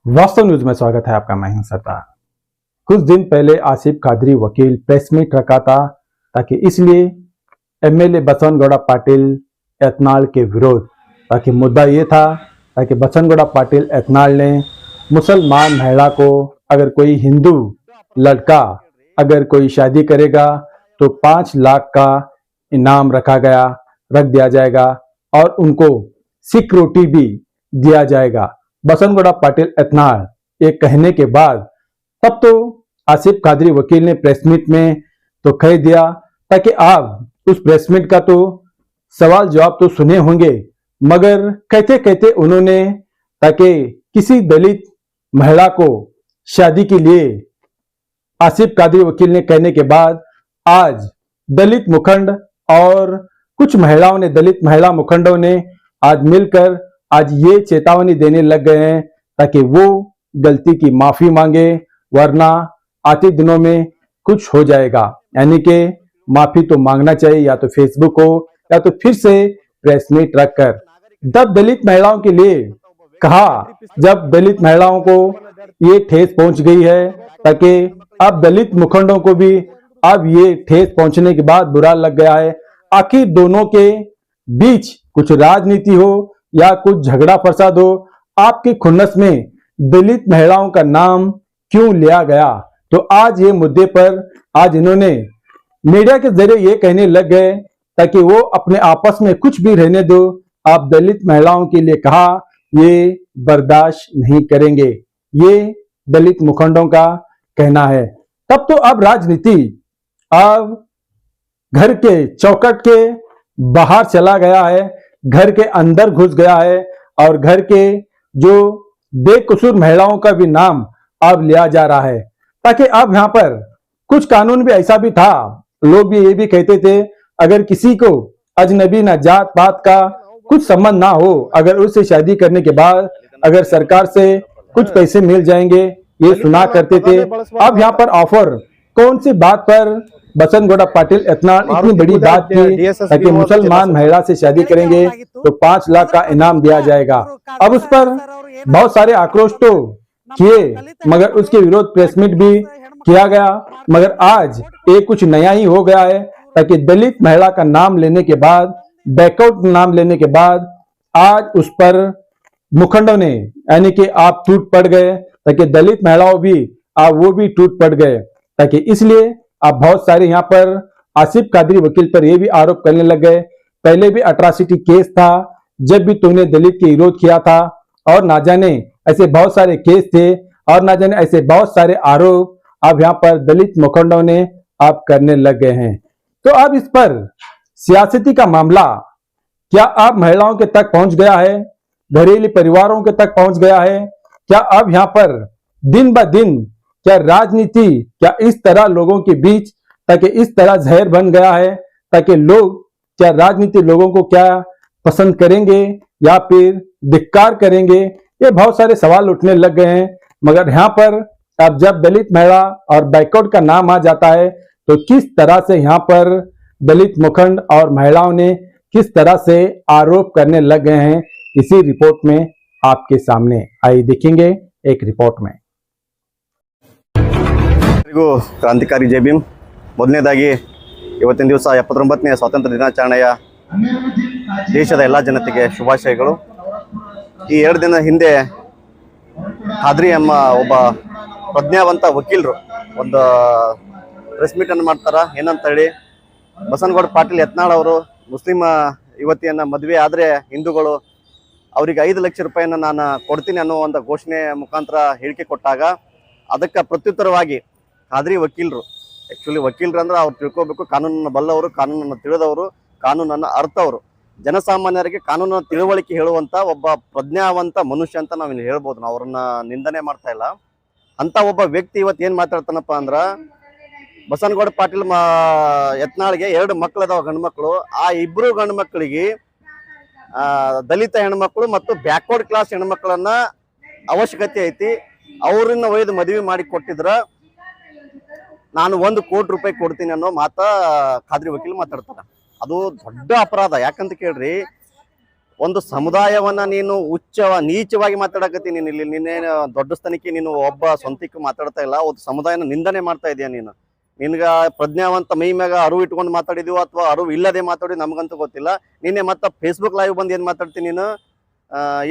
वास्तव न्यूज में स्वागत है आपका। मैं हूं सरदार। कुछ दिन पहले आसिफ कादरी वकील प्रेस मीट रखा था ताकि इसलिए एमएलए बसवनगौड़ा पाटिल एथनाल के विरोध, ताकि मुद्दा ये था ताकि बसवनगौड़ा पाटिल एथनाल ने मुसलमान महिला को, अगर कोई हिंदू लड़का अगर कोई शादी करेगा तो 5 लाख का इनाम रख दिया जाएगा और उनको सिक्योरिटी भी दिया जाएगा। बसवनगौड़ा पाटिल एथनाल ये कहने के बाद तब तो आसिफ कादरी वकील ने प्रेस मीट में तो कह दिया ताकि आप उस प्रेस मीट का तो सवाल जवाब तो सुने होंगे, मगर कहते कहते उन्होंने ताकि किसी दलित महिला को शादी के लिए आसिफ कादरी वकील ने कहने के बाद आज दलित मुखंड और कुछ महिलाओं ने, दलित महिला मुखंडों ने आज मिलकर आज ये चेतावनी देने लग गए हैं ताकि वो गलती की माफी मांगे, वरना आते दिनों में कुछ हो जाएगा। यानी कि माफी तो मांगना चाहिए, या तो फेसबुक हो या तो फिर से प्रेस मीट रखकर जब दलित महिलाओं के लिए कहा, जब दलित महिलाओं को ये ठेस पहुंच गई है ताकि अब दलित मुखंडों को भी अब ये ठेस पहुंचने के बाद बुरा लग गया है। आखिर दोनों के बीच कुछ राजनीति हो या कुछ झगड़ा फसाद हो, आपके खुन्नस में दलित महिलाओं का नाम क्यों लिया गया? तो आज ये मुद्दे पर आज इन्होंने मीडिया के जरिए ये कहने लग गए ताकि वो अपने आपस में कुछ भी रहने दो, आप दलित महिलाओं के लिए कहा ये बर्दाश्त नहीं करेंगे, ये दलित मुखंडों का कहना है। तब तो अब राजनीति अब घर के चौखट के बाहर चला गया है, घर के अंदर घुस गया है और घर के जो बेकसूर महिलाओं का भी नाम अब लिया जा रहा है। ताकि अब यहाँ पर कुछ कानून भी ऐसा भी था, लोग भी ये भी कहते थे अगर किसी को अजनबी ना जात पात का कुछ संबंध ना हो, अगर उससे शादी करने के बाद अगर सरकार से कुछ पैसे मिल जाएंगे, ये सुना करते थे। अब यहाँ पर ऑफर कौन सी बात पर बसवनगौड़ा पाटिल एथनाल इतनी बड़ी बात की ताकि मुसलमान महिला से शादी करेंगे तो 5 लाख का इनाम दिया जाएगा। अब उस पर बहुत सारे आक्रोश तो किए, मगर उसके विरोध प्रेस मीट भी किया गया। मगर आज एक कुछ नया ही हो गया है ताकि दलित महिला का नाम लेने के बाद, बैकआउट नाम लेने के बाद आज उस पर मुखंडों ने यानी कि आप टूट पड़ गए, ताकि दलित महिलाओं भी आप वो भी टूट पड़ गए। ताकि इसलिए आप बहुत सारे यहाँ पर आसिफ कादरी वकील पर यह भी आरोप करने लग गए, पहले भी अट्रॉसिटी केस था जब भी तुमने दलित के विरोध किया था, और ना जाने ऐसे बहुत सारे केस थे और ना जाने ऐसे बहुत सारे आरोप अब यहाँ पर दलित मुखंडों ने आप करने लग गए हैं। तो अब इस पर सियासती का मामला क्या अब महिलाओं के तक पहुंच गया है, घरेलू परिवारों के तक पहुंच गया है? क्या अब यहाँ पर दिन ब दिन क्या राजनीति क्या इस तरह लोगों के बीच ताकि इस तरह जहर बन गया है ताकि लोग क्या राजनीति लोगों को क्या पसंद करेंगे या फिर धिक्कार करेंगे? ये बहुत सारे सवाल उठने लग गए हैं। मगर यहाँ पर अब जब दलित महिला और बैकआउट का नाम आ जाता है तो किस तरह से यहाँ पर दलित मुखंड और महिलाओं ने किस तरह से आरोप करने लग गए हैं, इसी रिपोर्ट में आपके सामने आइए देखेंगे एक रिपोर्ट में। क्रांतिकारी जय भीम। ಮೊದಲನೇದಾಗಿ ಇವತ್ತಿನ ದಿವಸ 79ನೇ ಸ್ವಾತಂತ್ರ್ಯ ದಿನಾಚರಣೆಯ ದೇಶದ ಎಲ್ಲ ಜನತೆಗೆ ಶುಭಾಶಯಗಳು। ಈ 2 ದಿನ ಹಿಂದೆ ಖಾದ್ರಿ ಎಂಬ ಒಬ್ಬ ಪ್ರಜ್ಞಾವಂತ ವಕೀಲರು ಒಂದು ಪ್ರೆಸ್ ಮೀಟ್ ಅನ್ನು ಮಾಡ್ತಾರೆ। ಏನಂತ ಹೇಳಿ, ಬಸವನಗೌಡ ಪಾಟೀಲ್ ಯತ್ನಾಳ್ ಅವರು ಮುಸ್ಲಿಂ ಯುವತಿಯನ್ನ ಮದುವೆ ಆದರೆ ಹಿಂದೂಗಳು ಅವರಿಗೆ 5 ಲಕ್ಷ ರೂಪಾಯಿಯನ್ನು ನಾನು ಕೊಡ್ತೀನಿ ಅನ್ನೋ ಒಂದು ಘೋಷಣೆ ಮುಖಾಂತರ ಹೇಳಿಕೆ ಕೊಟ್ಟಾಗ ಅದಕ್ಕೆ ಪ್ರತ್ಯುತ್ತರವಾಗಿ ಖಾದ್ರಿ ವಕೀಲರು, ಆ್ಯಕ್ಚುಲಿ ವಕೀಲರು ಅಂದ್ರೆ ಅವ್ರು ತಿಳ್ಕೋಬೇಕು, ಕಾನೂನನ್ನು ಬಲ್ಲವರು, ಕಾನೂನನ್ನು ತಿಳಿದವರು, ಕಾನೂನನ್ನು ಅರ್ಥವರು, ಜನಸಾಮಾನ್ಯರಿಗೆ ಕಾನೂನನ್ನು ತಿಳುವಳಿಕೆ ಹೇಳುವಂಥ ಒಬ್ಬ ಪ್ರಜ್ಞಾವಂತ ಮನುಷ್ಯ ಅಂತ ನಾವು ಇಲ್ಲಿ ಹೇಳ್ಬೋದು. ನಾವು ಅವ್ರನ್ನ ನಿಂದನೆ ಮಾಡ್ತಾ ಇಲ್ಲ. ಅಂಥ ಒಬ್ಬ ವ್ಯಕ್ತಿ ಇವತ್ತು ಏನು ಮಾತಾಡ್ತಾನಪ್ಪ ಅಂದ್ರೆ, ಬಸವನಗೌಡ ಪಾಟೀಲ್ ಯತ್ನಾಳ್ಗೆ 2 ಮಕ್ಕಳು ಅದಾವ, ಗಂಡು ಮಕ್ಕಳು. ಆ 2 ಗಂಡು ಮಕ್ಕಳಿಗೆ ದಲಿತ ಹೆಣ್ಮಕ್ಳು ಮತ್ತು ಬ್ಯಾಕ್ವರ್ಡ್ ಕ್ಲಾಸ್ ಹೆಣ್ಮಕ್ಳನ್ನ ಅವಶ್ಯಕತೆ ಐತಿ, ಅವ್ರನ್ನ ಒಯ್ದು ಮದುವೆ ಮಾಡಿ ಕೊಟ್ಟಿದ್ರ ನಾನು 1 ಕೋಟಿ ರೂಪಾಯಿ ಕೊಡ್ತೀನಿ ಅನ್ನೋ ಮಾತಾ ಖಾದ್ರಿ ವಕೀಲ್ ಮಾತಾಡ್ತಾರ. ಅದು ದೊಡ್ಡ ಅಪರಾಧ. ಯಾಕಂತ ಕೇಳ್ರಿ, ಒಂದು ಸಮುದಾಯವನ್ನ ನೀನು ನೀಚವಾಗಿ ಮಾತಾಡಕತ್ತಿ. ನೀನು ಇಲ್ಲಿ ನಿನ್ನೇನು ದೊಡ್ಡ ಸ್ಥಾನಕ್ಕೆ ನೀನು ಒಬ್ಬ ಸ್ವಂತಕ್ಕೆ ಮಾತಾಡ್ತಾ ಇಲ್ಲ, ಒಂದು ಸಮುದಾಯನ ನಿಂದನೆ ಮಾಡ್ತಾ ಇದೀಯ ನೀನು. ನಿನ್ಗ ಪ್ರಜ್ಞಾವಂತ ಮೈ ಮ್ಯಾಗ ಅರಿವು ಇಟ್ಕೊಂಡು ಮಾತಾಡಿದೀವ ಅಥವಾ ಅರಿವು ಇಲ್ಲದೆ ಮಾತಾಡಿ ನಮ್ಗಂತೂ ಗೊತ್ತಿಲ್ಲ. ನಿನ್ನೆ ಮತ್ತೆ ಫೇಸ್ಬುಕ್ ಲೈವ್ ಬಂದು ಏನ್ ಮಾತಾಡ್ತೀನಿ ನೀನು?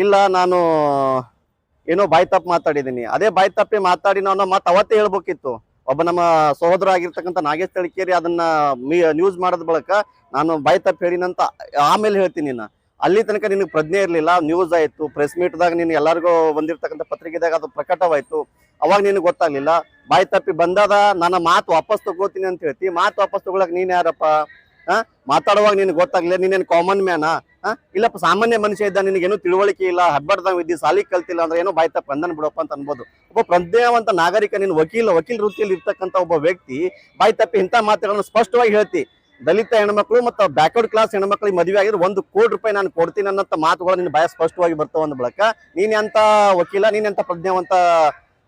ಇಲ್ಲ ನಾನು ಏನೋ ಬಾಯ್ ತಪ್ಪು ಮಾತಾಡಿದೀನಿ. ಅದೇ ಬಾಯ್ ತಪ್ಪಿ ಮಾತಾಡಿ ನಾನು ಮತ್ತೆ ಅವತ್ತೇ ಹೇಳ್ಬೇಕಿತ್ತು. ಒಬ್ಬ ನಮ್ಮ ಸಹೋದರ ಆಗಿರ್ತಕ್ಕಂಥ ನಾಗೇಶ್ ತಳಿಕೇರಿ ಅದನ್ನ ನ್ಯೂಸ್ ಮಾಡೋದ್ ಬಳಕ ನಾನು ಬಾಯ್ ತಪ್ಪು ಹೇಳಿನಂತ ಆಮೇಲೆ ಹೇಳ್ತೀನಿ. ನೀನು ಅಲ್ಲಿ ತನಕ ನಿನಗೆ ಪ್ರಜ್ಞೆ ಇರಲಿಲ್ಲ. ನ್ಯೂಸ್ ಆಯ್ತು, ಪ್ರೆಸ್ ಮೀಟ್ದಾಗ ನೀನು ಎಲ್ಲರಿಗೂ ಬಂದಿರ್ತಕ್ಕಂಥ ಪತ್ರಿಕೆದಾಗ ಅದು ಪ್ರಕಟವಾಯ್ತು. ಅವಾಗ ನಿನಗೆ ಗೊತ್ತಾಗ್ಲಿಲ್ಲ. ಬಾಯ್ ತಪ್ಪಿ ಬಂದದ ನನ್ನ ಮಾತು ವಾಪಸ್ ತಗೋತೀನಿ ಅಂತ ಹೇಳ್ತಿ. ಮಾತು ವಾಪಸ್ ತಗೊಳಕ್ ನೀನ್ ಯಾರಪ್ಪ? ಮಾತಾಡುವಾಗ ನಿನ್ಗೆ ಗೊತ್ತಾಗ್ಲಿಲ್ಲ. ನೀನೇನು ಕಾಮನ್ ಮ್ಯಾನ? ಇಲ್ಲಪ್ಪ ಸಾಮಾನ್ಯ ಮನುಷ್ಯ ಇದ್ದ, ನಿನಗೇನು ತಿಳುವಳಿಕೆ ಇಲ್ಲ, ಹಬ್ಬಡ್ದಂಗ್ ಇದ್ದಿ, ಸಾಲಿ ಕಲ್ತಿಲ್ಲ ಅಂದ್ರೆ ಏನೋ ಬಾಯ್ ತಪ್ಪ ಬಂದನ್ ಬಿಡಪ್ಪ ಅಂತ ಅನ್ಬೋದು. ಒಬ್ಬ ಪ್ರಜ್ಞಾವಂತ ನಾಗರಿಕ, ನೀನು ವಕೀಲ ವೃತ್ತಿಯಲ್ಲಿ ಇರ್ತಕ್ಕಂಥ ಒಬ್ಬ ವ್ಯಕ್ತಿ ಬಾಯ್ ತಪ್ಪಿ ಇಂಥ ಮಾತುಗಳನ್ನು ಸ್ಪಷ್ಟವಾಗಿ ಹೇಳ್ತಿ. ದಲಿತ ಹೆಣ್ಮಕ್ಳು ಮತ್ತು ಬ್ಯಾಕ್ವರ್ಡ್ ಕ್ಲಾಸ್ ಹೆಣ್ಮಕ್ಳಿಗೆ ಮದುವೆ ಆಗಿದ್ರೆ 1 ಕೋಟಿ ರೂಪಾಯಿ ನಾನು ಕೊಡ್ತೀನಿ ಅನ್ನೋ ಮಾತುಗಳು ನಿನ್ನ ಬಾಯ ಸ್ಪಷ್ಟವಾಗಿ ಬರ್ತಾವ ಅಂದ ಬಳಕ ನೀನ್ ಎಂತ ವಕೀಲ, ನೀನ್ ಎಂತ ಪ್ರಜ್ಞಾವಂತ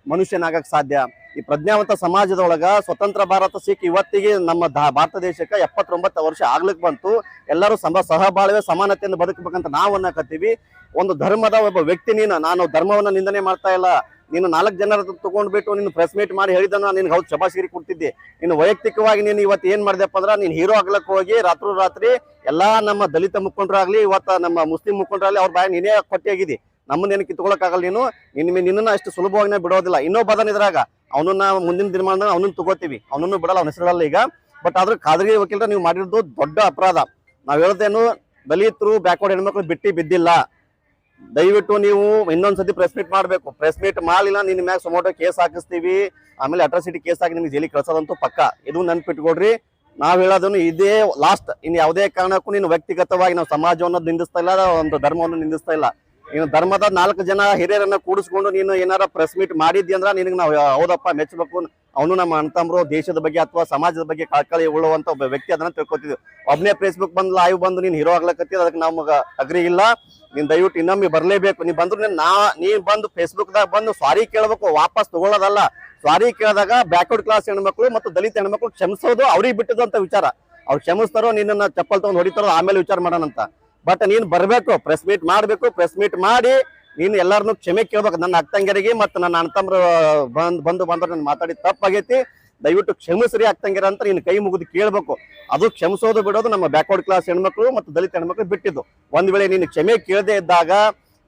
ಮನುಷ್ಯನಾಗಕ್ ಸಾಧ್ಯ? ಈ ಪ್ರಜ್ಞಾವಂತ ಸಮಾಜದೊಳಗ ಸ್ವತಂತ್ರ ಭಾರತ ಸಿಕ್ಕ ಇವತ್ತಿಗೆ ನಮ್ಮ ಭಾರತ ದೇಶಕ್ಕೆ 79 ವರ್ಷ ಆಗ್ಲಿಕ್ಕೆ ಬಂತು. ಎಲ್ಲರೂ ಸಹಬಾಳ್ವೆ ಸಮಾನತೆಯನ್ನು ಬದುಕಬೇಕಂತ ನಾವು ಅನ್ನಕತ್ತೀವಿ. ಒಂದು ಧರ್ಮದ ಒಬ್ಬ ವ್ಯಕ್ತಿ ನೀನು. ನಾನು ಧರ್ಮವನ್ನ ನಿಂದನೆ ಮಾಡ್ತಾ ಇಲ್ಲ. ನೀನು 4 ಜನರ ತಗೊಂಡ್ಬಿಟ್ಟು ನೀನು ಪ್ರೆಸ್ ಮೀಟ್ ಮಾಡಿ ಹೇಳಿದನ್ನ ನಿನ್ಗೆ ಹೌದು ಶಬಾಶ್ಗಿರಿ ಕೊಡ್ತಿದ್ದೆ. ನೀನು ವೈಯಕ್ತಿಕವಾಗಿ ನೀನು ಇವತ್ತು ಏನ್ ಮಾಡಿದೆಪ್ಪ ಅಂದ್ರೆ, ನೀನು ಹೀರೋ ಆಗ್ಲಕ್ಕೆ ಹೋಗಿ ರಾತ್ರಿ ಎಲ್ಲಾ ನಮ್ಮ ದಲಿತ ಮುಖಂಡರಾಗ್ಲಿ, ಇವತ್ತ ನಮ್ಮ ಮುಸ್ಲಿಂ ಮುಖಂಡರಾಗ್ಲಿ, ಅವ್ರ ಬಾಯಿ ನೀನೇ ಕೊಟ್ಟಿಯಾಗಿದ್ದಿ. ನಮ್ಮನ್ನೇನು ಕಿತ್ಕೊಳಕ್ಕಾಗಲ್ಲ. ನೀನು ನಿನ್ನ ಅಷ್ಟು ಸುಲಭವಾಗಿ ಬಿಡೋದಿಲ್ಲ. ಇನ್ನೊಬ್ಬ ಇದ್ರಾಗ ಅವನನ್ನ ಮುಂದಿನ ದಿನಮಾನ ಅವನನ್ನ ತಗೋತೀವಿ, ಅವನನ್ನು ಬಿಡಲ್ಲ, ಅವನ ಹೆಸರಲ್ಲ ಈಗ. ಬಟ್ ಆದ್ರೆ ಖಾಸಗಿ ವಕೀಲರ ನೀವು ಮಾಡಿರೋದು ದೊಡ್ಡ ಅಪರಾಧ. ನಾವ್ ಹೇಳ್ತೇನು, ದಲಿತರು ಬ್ಯಾಕ್ವರ್ಡ್ ಹೆಣ್ಮಕ್ಳು ಬಿದ್ದಿಲ್ಲ. ದಯವಿಟ್ಟು ನೀವು ಇನ್ನೊಂದ್ಸತಿ ಪ್ರೆಸ್ ಮೀಟ್ ಮಾಡ್ಬೇಕು. ಪ್ರೆಸ್ ಮೀಟ್ ಮಾಡಲಿಲ್ಲ ನಿನ್ನ ಮ್ಯಾಗ ಸುಮೋಟೋ ಕೇಸ್ ಹಾಕಿಸ್ತೀವಿ, ಆಮೇಲೆ ಅಟ್ರಾಸಿಟಿ ಕೇಸ್ ಹಾಕಿ ನಿಮ್ಗೆ ಜೈಲಿಗೆ ಕಳ್ಸೋದಂತೂ ಪಕ್ಕ. ಇದು ನೆನ್ಪಿಟ್ಕೊಡ್ರಿ. ನಾವ್ ಹೇಳೋದನ್ನು ಇದೇ ಲಾಸ್ಟ್. ಇನ್ನು ಯಾವುದೇ ಕಾರಣಕ್ಕೂ ನೀನು ವ್ಯಕ್ತಿಗತವಾಗಿ ನಾವು ಸಮಾಜವನ್ನು ನಿಂದಿಸ್ತಾ ಇಲ್ಲ, ಒಂದು ಧರ್ಮವನ್ನು ನಿಂದಿಸ್ತಾ ಇಲ್ಲ. ನೀನು ಧರ್ಮದ 4 ಜನ ಹಿರಿಯರನ್ನ ಕೂಡಿಸ್ಕೊಂಡು ನೀನು ಏನಾರ ಪ್ರೆಸ್ ಮೀಟ್ ಮಾಡಿದ್ದಿ ಅಂದ್ರೆ ನಿನಗೆ ನಾವು ಹೌದಪ್ಪ ಮೆಚ್ಚಬೇಕು. ಅವನು ನಮ್ಮ ಅಣ್ತಂಬ್ರು ದೇಶದ ಬಗ್ಗೆ ಅಥವಾ ಸಮಾಜದ ಬಗ್ಗೆ ಕಳಕಳಿ ಉಳ್ಳುವಂತ ಒಬ್ಬ ವ್ಯಕ್ತಿ ಅದನ್ನ ತಿಳ್ಕೊತಿದ್ವಿ. ಒಬ್ಬನೇ ಫೇಸ್ಬುಕ್ ಬಂದು ಲೈವ್ ಬಂದು ನೀನು ಹೀರೋ ಆಗ್ಲಕತ್ತಿ, ಅದಕ್ಕೆ ನಮ್ಗ ಅಗ್ರಿ ಇಲ್ಲ. ನೀನ್ ದಯವಿಟ್ಟು ಇನ್ನೊಮ್ಮೆ ಬರ್ಲೇಬೇಕು. ನೀನ್ ಬಂದ್ರು ನೀನ್ ಬಂದು ಫೇಸ್ಬುಕ್ ದಾಗ ಬಂದು ಸಾರಿ ಕೇಳ್ಬೇಕು, ವಾಪಸ್ ತಗೊಳ್ಳೋದಲ್ಲ. ಸಾರಿ ಕೇಳಿದಾಗ ಬ್ಯಾಕ್ವರ್ಡ್ ಕ್ಲಾಸ್ ಹೆಣ್ಮಕ್ಳು ಮತ್ತು ದಲಿತ ಹೆಣ್ಮಕ್ಳು ಕ್ಷಮಿಸೋದು ಅವ್ರಿಗೆ ಬಿಟ್ಟದಂತ ವಿಚಾರ. ಅವ್ರು ಕ್ಷಮಿಸ್ತಾರೋ ನಿನ್ನ ಚಪ್ಪಲ್ ತಗೊಂಡು ಹೊಡಿತಾರೋ ಆಮೇಲೆ ವಿಚಾರ ಮಾಡೋಣಂತ. ಬಟ್ ನೀನ್ ಬರ್ಬೇಕು, ಪ್ರೆಸ್ ಮೀಟ್ ಮಾಡ್ಬೇಕು. ಪ್ರೆಸ್ ಮೀಟ್ ಮಾಡಿ ನೀನು ಎಲ್ಲಾರನ್ನು ಕ್ಷಮೆ ಕೇಳ್ಬೇಕು. ನನ್ನ ಅಕ್ಕಂಗಿಯರಿಗೆ ಮತ್ತು ನನ್ನ ಅಣ್ಣತಮ್ಮರು ಬಂದು ನಾನು ಮಾತಾಡಿ ತಪ್ಪಾಗೈತಿ, ದಯವಿಟ್ಟು ಕ್ಷಮಿಸ್ರಿ ಅಕ್ಕಂಗಿರ ಅಂತ ನೀನು ಕೈ ಮುಗಿದು ಕೇಳ್ಬೇಕು. ಅದು ಕ್ಷಮಿಸೋದು ಬಿಡೋದು ನಮ್ಮ ಬ್ಯಾಕ್ವರ್ಡ್ ಕ್ಲಾಸ್ ಹೆಣ್ಮಕ್ಳು ಮತ್ತು ದಲಿತ ಹೆಣ್ಮಕ್ಳು ಬಿಟ್ಟಿದ್ದು. ಒಂದ್ ವೇಳೆ ನೀನು ಕ್ಷಮೆ ಕೇಳದೆ ಇದ್ದಾಗ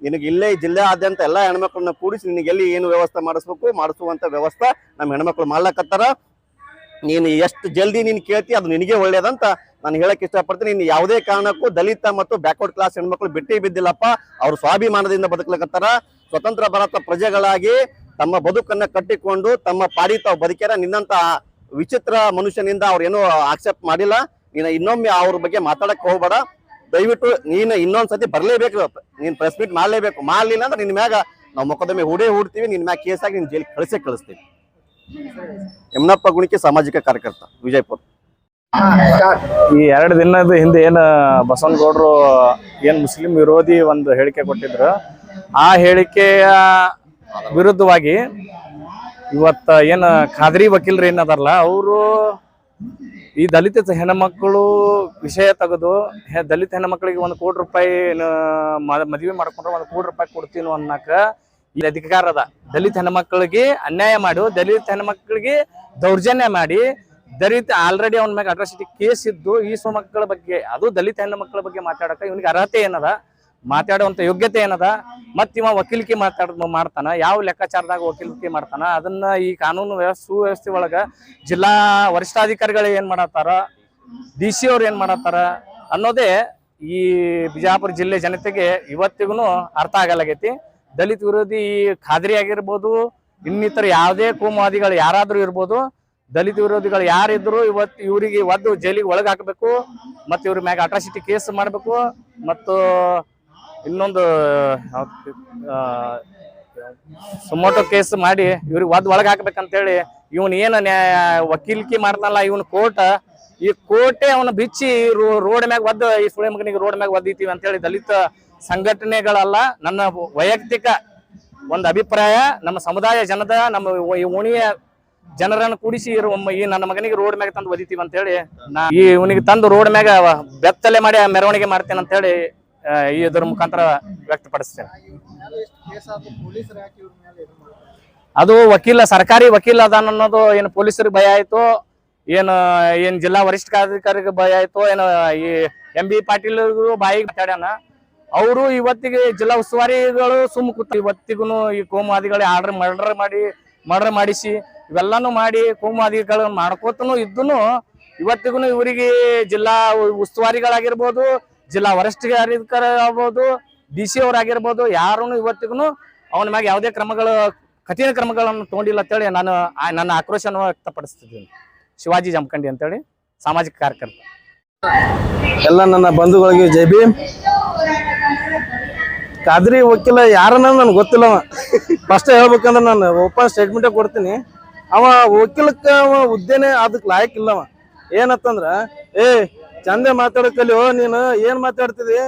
ನಿನಗೆ ಇಲ್ಲೇ ಜಿಲ್ಲೆಯಾದ್ಯಂತ ಎಲ್ಲಾ ಹೆಣ್ಮಕ್ಳನ್ನ ಕೂಡಿಸಿ ನಿನಗೆ ಎಲ್ಲಿ ಏನು ವ್ಯವಸ್ಥೆ ಮಾಡಿಸುವಂತ ವ್ಯವಸ್ಥೆ ನಮ್ಮ ಹೆಣ್ಮಕ್ಳು ಮಾಡ್ಲಕತ್ತಾರ. ನೀನು ಎಷ್ಟು ಜಲ್ದಿ ನೀನು ಕೇಳ್ತಿ ಅದು ನಿನಗೆ ಒಳ್ಳೇದಂತ ನಾನು ಹೇಳಕ್ ಇಷ್ಟಪಡ್ತೀನಿ. ನೀನು ಯಾವುದೇ ಕಾರಣಕ್ಕೂ ದಲಿತ ಮತ್ತು ಬ್ಯಾಕ್ವರ್ಡ್ ಕ್ಲಾಸ್ ಹೆಣ್ಮಕ್ಳು ಬಿದ್ದಿಲ್ಲಪ್ಪ. ಅವ್ರು ಸ್ವಾಭಿಮಾನದಿಂದ ಬದುಕಲಕತ್ತಾರ. ಸ್ವತಂತ್ರ ಭಾರತ ಪ್ರಜೆಗಳಾಗಿ ತಮ್ಮ ಬದುಕನ್ನ ಕಟ್ಟಿಕೊಂಡು ತಮ್ಮ ಪಾಡಿ ತಾವು ಬದುಕ್ಯಾರ. ನಿನ್ನಂತ ವಿಚಿತ್ರ ಮನುಷ್ಯನಿಂದ ಅವ್ರು ಏನೂ ಆಕ್ಸೆಪ್ಟ್ ಮಾಡಿಲ್ಲ. ನೀನು ಇನ್ನೊಮ್ಮೆ ಅವ್ರ ಬಗ್ಗೆ ಮಾತಾಡಕ್ ಹೋಗ್ಬೇಡ. ದಯವಿಟ್ಟು ನೀನು ಇನ್ನೊಂದ್ಸತಿ ಬರ್ಲೇಬೇಕು. ನೀನ್ ಪ್ರೆಸ್ ಮೀಟ್ ಮಾಡ್ಲೇಬೇಕು. ಮಾಡ್ಲಿಲ್ಲ ಅಂದ್ರೆ ನಿನ್ ಮ್ಯಾಗ ನಾವು ಮೊಕದ್ದಮೆ ಹೂಡ್ತೀವಿ. ನಿನ್ ಮ್ಯಾಗ ಕೇಸ್ ಆಗಿ ನಿನ್ ಜೈಲಿಗೆ ಕಳಿಸ್ತೀವಿ. ಯಮನಪ್ಪ ಗುಣಿಕೆ, ಸಾಮಾಜಿಕ ಕಾರ್ಯಕರ್ತ, ವಿಜಯಪುರ. ಈ 2 ದಿನದ ಹಿಂದೆ ಏನು ಬಸವನಗೌಡರು ಏನ್ ಮುಸ್ಲಿಂ ವಿರೋಧಿ ಒಂದು ಹೇಳಿಕೆ ಕೊಟ್ಟಿದ್ರು, ಆ ಹೇಳಿಕೆಯ ವಿರುದ್ಧವಾಗಿ ಇವತ್ತ ಏನ್ ಖಾದ್ರಿ ವಕೀಲರು ಏನದಾರಲ್ಲ, ಅವರು ಈ ದಲಿತ ಹೆಣ್ಮಕ್ಳು ವಿಷಯ ತೆಗೆದು ದಲಿತ ಹೆಣ್ಮಕ್ಳಿಗೆ 1 ಕೋಟಿ ರೂಪಾಯಿ ಮದುವೆ ಮಾಡ್ಕೊಂಡ್ರೆ 1 ಕೋಟಿ ರೂಪಾಯಿ ಕೊಡ್ತೀನಿ ಅನ್ನಕ ಈ ಅಧಿಕಾರ ಅದ. ದಲಿತ ಹೆಣ್ಮಕ್ಳಿಗೆ ಅನ್ಯಾಯ ಮಾಡಿ, ದಲಿತ ಹೆಣ್ಮಕ್ಳಿಗೆ ದೌರ್ಜನ್ಯ ಮಾಡಿ, ದಲಿತ ಆಲ್ರೆಡಿ ಅವನ ಮ್ಯಾಗ ಅಟ್ರಾಸಿಟಿ ಕೇಸ್ ಇದ್ದು ಈ ಮಕ್ಕಳ ಬಗ್ಗೆ, ಅದು ದಲಿತ ಹೆಣ್ಣು ಮಕ್ಕಳ ಬಗ್ಗೆ ಮಾತಾಡಕ ಇವನಿಗೆ ಅರ್ಹತೆ ಏನದ, ಮಾತಾಡುವಂತ ಯೋಗ್ಯತೆ ಏನದ, ಮತ್ ಇವ ವಕೀಲಿಕೆ ಮಾಡ್ತಾನ, ಯಾವ ಲೆಕ್ಕಾಚಾರದಾಗ ವಕೀಲಿಕೆ ಮಾಡ್ತಾನ, ಅದನ್ನ ಈ ಕಾನೂನು ಸುವ್ಯವಸ್ಥೆ ಒಳಗ ಜಿಲ್ಲಾ ವರಿಷ್ಠಾಧಿಕಾರಿಗಳು ಏನ್ ಮಾಡತ್ತಾರ, DC ಅವ್ರು ಏನ್ ಮಾಡತ್ತಾರ ಅನ್ನೋದೇ ಈ ಬಿಜಾಪುರ ಜಿಲ್ಲೆ ಜನತೆಗೆ ಇವತ್ತಿಗೂ ಅರ್ಥ ಆಗಲಾಗೈತಿ. ದಲಿತ ವಿರೋಧಿ ಖಾದ್ರಿ ಆಗಿರ್ಬೋದು, ಇನ್ನಿತರ ಯಾವುದೇ ಕೋಮುವಾದಿಗಳು ಯಾರಾದ್ರೂ ಇರ್ಬೋದು, ದಲಿತ ವಿರೋಧಿಗಳು ಯಾರಿದ್ರು ಇವತ್ತು ಇವರಿಗೆ ಒದ್ದು ಜೈಲಿಗೆ ಒಳಗೆ ಹಾಕಬೇಕು, ಮತ್ತು ಇವ್ರ ಮ್ಯಾಗ ಅಟ್ರಾಸಿಟಿ ಕೇಸ್ ಮಾಡಬೇಕು, ಮತ್ತು ಇನ್ನೊಂದು ಸುಮೋಟೋ ಕೇಸ್ ಮಾಡಿ ಇವ್ರಿಗೆ ಒದ್ದು ಒಳಗೆ ಹಾಕ್ಬೇಕಂತೇಳಿ ಇವನ್ ಏನು ವಕೀಲಿಕೆ ಮಾಡ್ತಾನಲ್ಲ ಇವನ್ ಈ ಕೋರ್ಟೇ ಅವನ ಬಿಚ್ಚಿ ರೋಡ್ ಮ್ಯಾಗ ಒದ್ದು ಈ ಸುಳೆ ಮಗನಿಗೆ ರೋಡ್ ಮ್ಯಾಗ ಒದ್ದಿತೀವಿ ಅಂತೇಳಿ ದಲಿತ ಸಂಘಟನೆಗಳಲ್ಲ, ನನ್ನ ವೈಯಕ್ತಿಕ ಒಂದು ಅಭಿಪ್ರಾಯ. ನಮ್ಮ ಸಮುದಾಯ ಜನದ ನಮ್ಮ ಓಣಿಯ ಜನರನ್ನು ಕೂಡಿಸಿ ಈ ನನ್ನ ಮಗನಿಗೆ ರೋಡ್ ಮ್ಯಾಗ ತಂದು ಒದಿತೀವಿ ಅಂತ ಹೇಳಿ ಇವನಿಗೆ ತಂದು ರೋಡ್ ಮ್ಯಾಗ ಬೆತ್ತಲೆ ಮಾಡಿ ಮೆರವಣಿಗೆ ಮಾಡ್ತೇನೆ ಅಂತ ಹೇಳಿ ಇದರ ಮುಖಾಂತರ ವ್ಯಕ್ತಪಡಿಸ್ತೇನೆ. ಅದು ವಕೀಲ ಸರ್ಕಾರಿ ವಕೀಲ ಅದಾನ ಅನ್ನೋದು ಏನು ಪೊಲೀಸರಿಗೆ ಭಯ ಆಯ್ತು, ಏನ್ ಜಿಲ್ಲಾ ವರಿಷ್ಠಾಧಿಕಾರಿಗೆ ಭಯ ಆಯ್ತು, ಏನು ಈ MB ಪಾಟೀಲ್ ಬಾಯಿಗೆ ಮಾತಾಡ್ಯಾನ. ಅವರು ಇವತ್ತಿಗೆ ಜಿಲ್ಲಾ ಉಸ್ತುವಾರಿಗಳು ಸುಮ್ಮ ಕೂತ ಇವತ್ತಿಗೂ ಈ ಕೋಮುವಾದಿಗಳೇ ಮರ್ಡರ್ ಮಾಡಿಸಿ ಇವೆಲ್ಲಾನು ಮಾಡಿ ಕೋಮುವಾದಿಗಳನ್ನ ಮಾಡ್ಕೋತನು ಇದ್ದನು ಇವತ್ತಿಗೂ ಇವರಿಗೆ ಜಿಲ್ಲಾ ಉಸ್ತುವಾರಿಗಳಾಗಿರ್ಬೋದು, ಜಿಲ್ಲಾ ವರಿಷ್ಠಾಧಿಕಾರಿ ಆಗ್ಬೋದು, DC ಅವರಾಗಿರ್ಬೋದು, ಯಾರೂ ಇವತ್ತಿಗೂ ಅವನ ಮ್ಯಾಗ ಯಾವುದೇ ಕಠಿಣ ಕ್ರಮಗಳನ್ನು ತಗೊಂಡಿಲ್ಲ ಅಂತೇಳಿ ನಾನು ನನ್ನ ಆಕ್ರೋಶವನ್ನು ವ್ಯಕ್ತಪಡಿಸ್ತಿದ್ದೀನಿ. ಶಿವಾಜಿ ಜಮಖಂಡಿ ಅಂತೇಳಿ ಸಾಮಾಜಿಕ ಕಾರ್ಯಕರ್ತ. ಎಲ್ಲ ನನ್ನ ಬಂಧುಗಳಿಗೆ ಜೈ ಭೀಮ್. ಖಾದ್ರಿ ವಕೀಲ ಯಾರನ್ನ ನನ್ಗೆ ಗೊತ್ತಿಲ್ಲವ. ಫಸ್ಟ್ ಹೇಳ್ಬೇಕಂದ್ರೆ ನಾನು ಓಪನ್ ಸ್ಟೇಟ್ಮೆಂಟೇ ಕೊಡ್ತೀನಿ. ಅವ ವಕೀಲಕ್ಕೆ ಹುದ್ದೆನೆ ಅದಕ್ಕೆ ಲಾಯಕ್ಕಿಲ್ಲವ. ಏನತ್ತಂದ್ರ ಚಂದೆ ಮಾತಾಡೋಕಲ್ಲಿ ನೀನು ಏನ್ ಮಾತಾಡ್ತಿದಿ,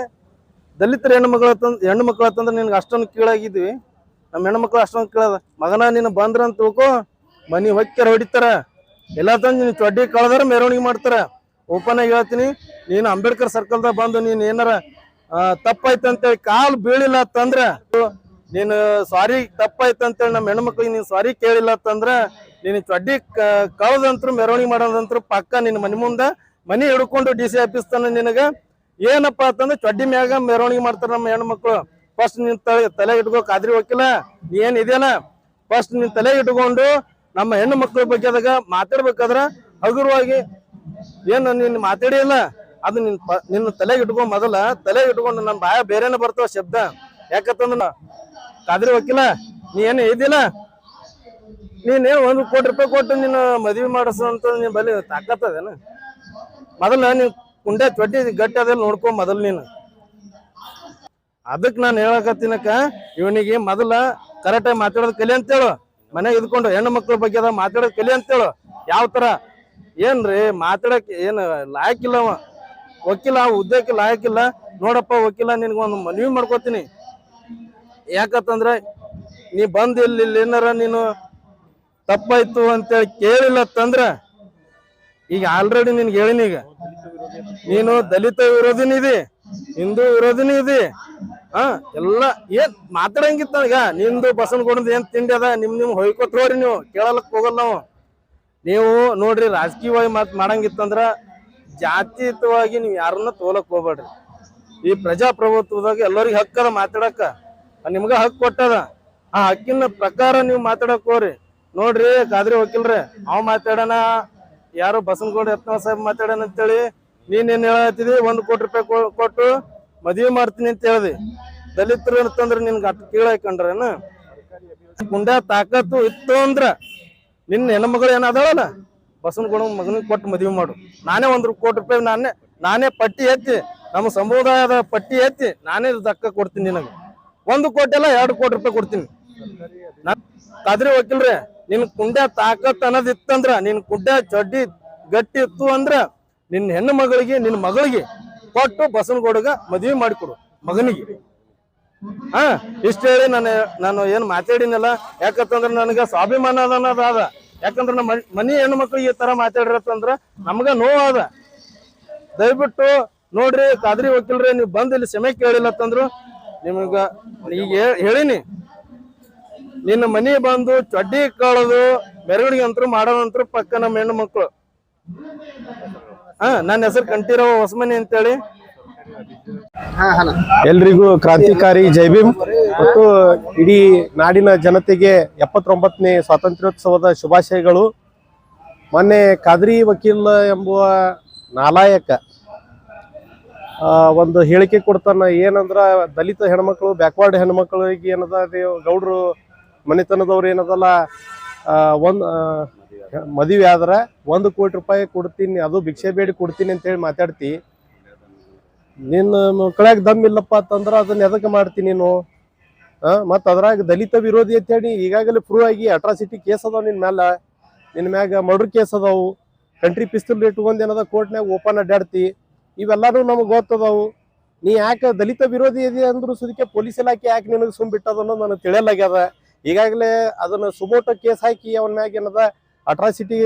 ದಲಿತರ ಹೆಣ್ಣು ಮಕ್ಳು ಅಂತಂದ್ರೆ ನಿನ್ಗೆ ಅಷ್ಟೊಂದು ಕೀಳಾಗಿದ್ವಿ. ನಮ್ಮ ಹೆಣ್ಮಕ್ಳು ಅಷ್ಟೊಂದು ಕೀಳದ ಮಗನ ನೀನು ಬಂದ್ರ ಅಂತ ತಿಳ್ಕೊ, ಮನಿ ಹೊಕ್ಕರ ಹೊಡಿತಾರ, ಎಲ್ಲ ತಂದು ನೀನು ಚೊಡ್ಡಿ ಕಳೆದಾರ ಮೆರವಣಿಗೆ ಮಾಡ್ತಾರ. ಓಪನ್ ಆಗಿ ಹೇಳ್ತೀನಿ, ನೀನು ಅಂಬೇಡ್ಕರ್ ಸರ್ಕಲ್ದಾಗ ಬಂದು ನೀನು ಏನಾರ ತಪ್ಪಾಯ್ತಂತೇಳಿ ಕಾಲು ಬೀಳಿಲ್ಲ ಅಂತಂದ್ರ, ನೀನು ಸಾರಿ ತಪ್ಪಾಯ್ತಂತೇಳಿ ನಮ್ಮ ಹೆಣ್ಮಕ್ಳಿಗೆ ನೀನು ಸಾರಿ ಕೇಳಿಲ್ಲ ಅಂತಂದ್ರ ನೀನು ಚೊಡ್ಡಿ ಕಳೆದಂತ್ರು ಮೆರವಣಿಗೆ ಮಾಡೋದಂತ್ರು ಪಕ್ಕ ನಿನ್ನ ಮನೆ ಮುಂದೆ ಮನಿ ಹಿಡ್ಕೊಂಡು DC ಆಫೀಸ್ ತನ ನಿನಗ ಏನಪ್ಪಾ ಅಂತಂದ್ರೆ ಚೊಡ್ಡಿ ಮ್ಯಾಗ ಮೆರವಣಿಗೆ ಮಾಡ್ತಾರ ನಮ್ಮ ಹೆಣ್ಮಕ್ಳು. ಫಸ್ಟ್ ನಿನ್ ತಲೆ ಇಟ್ಕೋ ಖಾದ್ರಿ ವಕೀಲ, ನೀ ಏನ್ ಇದೆಯಲ್ಲ ಫಸ್ಟ್ ನಿನ್ ತಲೆ ಇಟ್ಕೊಂಡು ನಮ್ಮ ಹೆಣ್ಣು ಮಕ್ಳ ಬಗ್ಗೆದಾಗ ಮಾತಾಡ್ಬೇಕಾದ್ರ ಹಗುರವಾಗಿ ಏನು ನೀನ್ ಮಾತಾಡಿಲ್ಲ ಅದು ನಿನ್ನ ತಲೆಗೆ ಇಟ್ಕೊಂಡ್ ಮೊದಲ ತಲೆ ಇಟ್ಕೊಂಡು ನನ್ನ ಬಾಯ ಬೇರೆನೆ ಬರ್ತಾವ ಶಬ್ದ. ಯಾಕಂತಂದ್ರ ಖಾದ್ರಿ ವಕೀಲ ನೀ ಏನು ಇದಿಲ್ಲ, ನೀನೇನು ₹1 ಕೋಟಿ ಕೊಟ್ಟು ನೀನು ಮದ್ವಿ ಮಾಡಿಸಂತ ನೀನ್ ಬಲಿ ತಾಕತ್ತದೇನ? ಮೊದಲ ನೀನ್ ಕುಂಡೆ ಚೊಟ್ಟಿ ಗಟ್ಟಿ ಅದೆಲ್ಲ ನೋಡ್ಕೊ ಮೊದಲು ನೀನು. ಅದಕ್ಕೆ ನಾನು ಹೇಳಕತ್ತೀನಕ್ಕ ಇವನಿಗೆ ಮೊದಲ ಕರೆಕ್ಟಾಗಿ ಮಾತಾಡೋದು ಕಲಿ ಅಂತೇಳು. ಮನೆಗೆ ಇದ್ಕೊಂಡು ಹೆಣ್ಣು ಮಕ್ಳ ಬಗ್ಗೆ ಅದ ಮಾತಾಡೋದು ಕಲಿ ಅಂತೇಳು. ಯಾವ ತರ ಏನ್ರಿ ಮಾತಾಡಕ್ ಏನು ಲಾಯಕ್ಕಿಲ್ಲವ ವಕೀಲ, ಹುದ್ದೆಕ್ಕೆ ಲಾಯಕ್ಕಿಲ್ಲ. ನೋಡಪ್ಪ ವಕೀಲ, ನಿನ್ಗೊಂದು ಮನವಿ ಮಾಡ್ಕೋತೀನಿ. ಯಾಕಂತಂದ್ರೆ ನೀ ಬಂದು ಇಲ್ಲಿ ಏನಾರ ನೀನು ತಪ್ಪಾಯ್ತು ಅಂತೇಳಿ ಕೇಳಿಲ್ಲ ಅಂತಂದ್ರ, ಈಗ ಆಲ್ರೆಡಿ ನಿನ್ಗೆ ಹೇಳಿನಿ, ಈಗ ನೀನು ದಲಿತ ವಿರೋಧಿನಿ ಇದೆ, ಹಿಂದೂ ವಿರೋಧಿನಿ ಇದೆ. ಎಲ್ಲ ಏನ್ ಮಾತಾಡಂಗಿತ್ತ. ಈಗ ನಿಮ್ದು ಬಸವನಗೌಡದ ಏನ್ ತಿಂಡಿ ಅದ ನಿಮ್ ಹೊಯ್ಕೋತ್ ಹೋಗ್ರಿ, ನೀವು ಕೇಳಲಕ್ ಹೋಗಲ್ಲ ನಾವು. ನೀವು ನೋಡ್ರಿ ರಾಜಕೀಯವಾಗಿ ಮಾಡಂಗಿತ್ತಂದ್ರ ಜಾತೀಯವಾಗಿ ನೀವು ಯಾರನ್ನ ತೋಲಕ್ ಹೋಗ್ಬೇಡ್ರಿ. ಈ ಪ್ರಜಾಪ್ರಭುತ್ವದಾಗ ಎಲ್ಲರಿಗೂ ಹಕ್ಕದ ಮಾತಾಡಕ, ನಿಮ್ಗ ಹಕ್ಕು ಕೊಟ್ಟದ. ಆ ಹಕ್ಕಿನ ಪ್ರಕಾರ ನೀವು ಮಾತಾಡಕ್ ಹೋಗ್ರಿ. ನೋಡ್ರಿ ಖಾದ್ರಿ ವಕೀಲ್ರೆ, ಅವ್ ಮಾತಾಡೋಣ, ಯಾರು ಬಸವನಗೌಡ ಯತ್ನಾಳ್ ಸಾಹೇಬ್ ಮಾತಾಡೋಣ ಅಂತೇಳಿ ನೀನೇನ್ ಹೇಳತ್ತಿದಿ, ₹1 ಕೋಟಿ ಕೊಟ್ಟು ಮದ್ವೆ ಮಾಡ್ತೀನಿ ಅಂತ ಹೇಳ್ದಿ. ದಲಿತರು ಅಂತಂದ್ರೆ ನಿನ್ಗೆ ಅಟ್ ಕೀಳಾಕೊಂಡ್ರೇನ? ಗುಂಡ ತಾಕತ್ತು ಇತ್ತು ಅಂದ್ರ ನಿನ್ನ ಹೆಣ್ಮಗಳು ಏನಾದಳಲ್ಲ ಬಸವನಗೌಡ ಮಗನಿಗೆ ಕೊಟ್ಟು ಮದ್ವೆ ಮಾಡು. ನಾನೇ ₹1 ಕೋಟಿ ನಾನೇ ಪಟ್ಟಿ ಎತ್ತಿ, ನಮ್ಮ ಸಮುದಾಯದ ಪಟ್ಟಿ ಎತ್ತಿ ನಾನೇ ದಕ್ಕ ಕೊಡ್ತೀನಿ ನಿನಗೆ. 1 ಕೋಟಿ ಅಲ್ಲ ₹2 ಕೋಟಿ ಕೊಡ್ತೀನಿ. ಖಾದ್ರಿ ವಕೀಲ್ರೆ, ನಿನ್ ಕುಂಡೆ ತಾಕತ್ ಅನ್ನೋದ್ ಇತ್ತಂದ್ರ, ನಿನ್ ಕುಂಡೆ ಚಡ್ಡಿ ಗಟ್ಟಿ ಇತ್ತು ಅಂದ್ರ ನಿನ್ನ ಹೆಣ್ಣು ಮಗಳಿಗೆ ನಿನ್ನ ಮಗಳಿಗೆ ಕೊಟ್ಟು ಬಸವನಗೌಡಗ ಮದ್ವೆ ಮಾಡಿಕೊಡು ಮಗನಿಗೆ. ಇಷ್ಟ ಹೇಳಿ ನಾನು ಏನ್ ಮಾತಾಡಿನಲ್ಲ. ಯಾಕಂತಂದ್ರ ನನಗ ಸ್ವಾಭಿಮಾನ ಅನ್ನೋದ. ಯಾಕಂದ್ರ ನಮ್ಮ ಮನಿ ಹೆಣ್ಣು ಮಕ್ಳಿಗೆ ಈ ತರ ಮಾತಾಡಿರತ್ತಂದ್ರ ನಮ್ಗ ನೋವಾದ. ದಯವಿಟ್ಟು ನೋಡ್ರಿ ಖಾದ್ರಿ ವಕೀಲ್ರೆ, ನೀವು ಬಂದ್ ಇಲ್ಲಿ ಕ್ಷಮೆ ಕೇಳಿಲ್ಲತ್ತಂದ್ರು ನಿಮಗ ಈಗ ಹೇಳಿನಿ, ನಿನ್ನ ಮನಿ ಬಂದು ಚಡ್ಡಿ ಕಳದು ಮೆರವಣಿಗೆ ಅಂತರು ಮಾಡೋದಂತರು ಪಕ್ಕ ನಮ್ಮ ಹೆಣ್ಣು ಮಕ್ಳು. ನನ್ನ ಹೆಸರು ಕಂಠೀರವ ಹೊಸಮನಿ ಅಂತೇಳಿ. ಎಲ್ರಿಗೂ ಕ್ರಾಂತಿಕಾರಿ ಜೈ ಭೀಮ್ ಮತ್ತು ಇಡೀ ನಾಡಿನ ಜನತೆಗೆ 79ನೇ ಸ್ವಾತಂತ್ರ್ಯೋತ್ಸವದ ಶುಭಾಶಯಗಳು. ಮೊನ್ನೆ ಖಾದ್ರಿ ವಕೀಲ್ ಎಂಬುವ ನಾಲಾಯಕ ಒಂದು ಹೇಳಿಕೆ ಕೊಡ್ತಾನ. ಏನಂದ್ರ ದಲಿತ ಹೆಣ್ಮಕ್ಳು, ಬ್ಯಾಕ್ವರ್ಡ್ ಹೆಣ್ಮಕ್ಳಿಗೆ ಏನದ ಗೌಡ್ರು ಮನೆತನದವ್ರು ಏನದಲ್ಲ ಮದುವೆ ಆದ್ರ ₹1 ಕೋಟಿ ಕೊಡ್ತೀನಿ, ಅದು ಭಿಕ್ಷೆ ಬೇಡಿ ಕೊಡ್ತೀನಿ ಅಂತ ಹೇಳಿ ಮಾತಾಡ್ತಿ. ನಿನ್ನ ಮಕ್ಕಳಾಗ ದಮ್ ಇಲ್ಲಪ್ಪ ಅಂತಂದ್ರ ಅದನ್ನ ಎದಕ್ಕೆ ಮಾಡ್ತೀನಿ ನೀನು? ಮತ್ತ ಅದ್ರಾಗ ದಲಿತ ವಿರೋಧಿ ಅಂತ ಹೇಳಿ ಈಗಾಗಲೇ ಪ್ರೂವ್ ಆಗಿ ಅಟ್ರಾಸಿಟಿ ಕೇಸ್ ಅದಾವ ನಿನ್ನ ಮ್ಯಾಗ ಮರ್ಡರ್ ಕೇಸ್ ಅದಾವು. ಕಂಟ್ರಿ ಪಿಸ್ತೂಲ್ ಇಟ್ಕೊಂಡ್ ಏನದ ಕೋರ್ಟ್ನಾಗ ಓಪನ್ ಅಡ್ಡಾಡ್ತಿ. ಇವೆಲ್ಲಾನು ನಮಗ್ ಗೊತ್ತದಾವು. ನೀ ಯಾಕೆ ದಲಿತ ವಿರೋಧಿ ಇದೆ ಅಂದ್ರು ಸುದಕ್ಕೆ ಪೊಲೀಸ್ ಇಲಾಖೆ ಯಾಕೆ ನಿನಗೆ ಸುಮ್ ಬಿಟ್ಟದನ್ನೋ ನನಗೆ ತಿಳಿಯಲಾಗ್ಯದ. ಈಗಾಗಲೇ ಅದನ್ನ ಸುಮೋಟೋ ಕೇಸ್ ಹಾಕಿ ಅವನ ಮ್ಯಾಗ ಏನದ ಅಟ್ರಾಸಿಟಿ